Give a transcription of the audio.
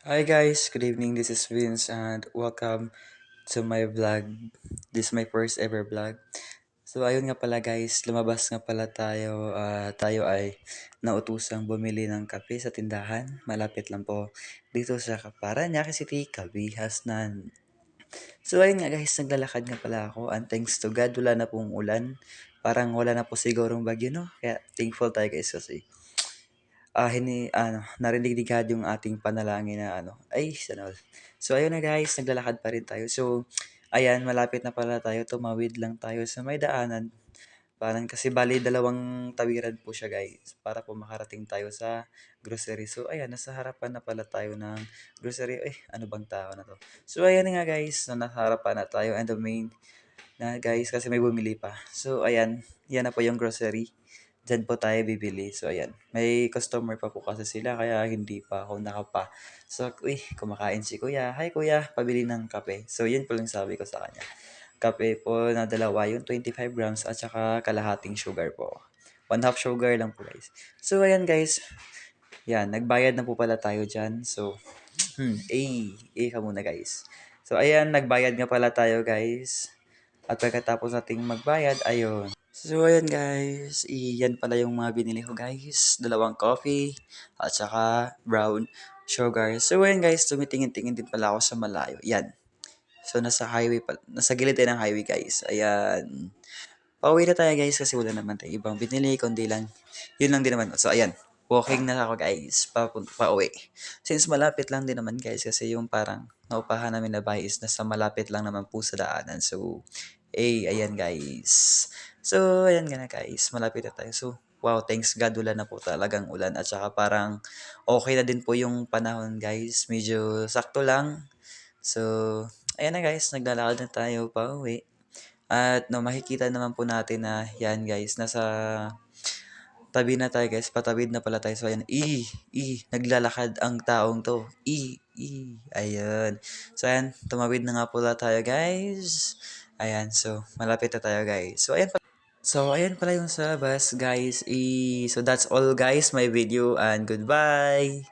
Hi guys, good evening. This is Vince and welcome to my vlog. This is my first ever vlog. So ayun nga pala guys, lumabas nga pala tayo. Tayo ay nautusang bumili ng kape sa tindahan. Malapit lang po dito sa Paranaque City, Kabihasnan. So ayun nga guys, naglalakad nga pala ako and thanks to God wala na pong ulan. Parang wala na po sigurong bagyo no. Kaya thankful tayo guys kasi narinig ni God yung ating panalangin na ay sana all. So ayun na guys, naglalakad pa rin tayo. So ayan, malapit na pala tayo, tumawid lang tayo sa may daanan. Parang kasi bali dalawang tawiran po siya guys para po makarating tayo sa grocery. So ayan, nasa harapan na pala tayo ng grocery. Ano bang tao na to? So ayan nga guys, nasa harapan na tayo and the main na guys kasi may bumili pa. So ayan, yan na po yung grocery. Diyan po tayo bibili. So ayan, may customer pa po kasi sila kaya hindi pa ako nakapa. So, kumakain si kuya. Hi kuya, pabili ng kape. So yun po lang sabi ko sa kanya. Kape po na dalawa, yung 25 grams at saka kalahating sugar po. 1/2 sugar lang po guys. So ayan guys, yan, nagbayad na po pala tayo dyan. So, ka muna guys. So ayan, nagbayad nga pala tayo guys. At pagkatapos nating magbayad, ayun. So, ayan guys. Yan pala yung mga binili ko guys. Dalawang coffee at saka brown sugar. So, ayan guys. Tumitingin-tingin din pala ako sa malayo. Yan. So, nasa highway pa. Nasa gilid tayo ng highway guys. Ayan. Pauwi na tayo guys kasi wala naman tayo ibang binili. Kundi lang. Yun lang din naman. So, ayan. Walking na ako guys. Pauwi. Since malapit lang din naman guys. Kasi yung parang naupahan namin na bahay is nasa malapit lang naman po sa daanan. So, ayan guys. So, ayan nga na guys. Malapit na tayo. So, wow, thanks God wala na po talagang ulan. At saka parang okay na din po yung panahon guys. Medyo sakto lang. So, ayan na guys. Naglalakad na tayo pa uwi. At no, makikita naman po natin na yan guys. Nasa tabi na tayo guys. Patawid na pala tayo. So, ayan. Naglalakad ang taong to. Ayan. So, ayan. Tumawid na nga pala tayo guys. Ayan. So, malapit na tayo guys. So, ayan pala yung sa labas, guys. So, that's all, guys. My video and goodbye.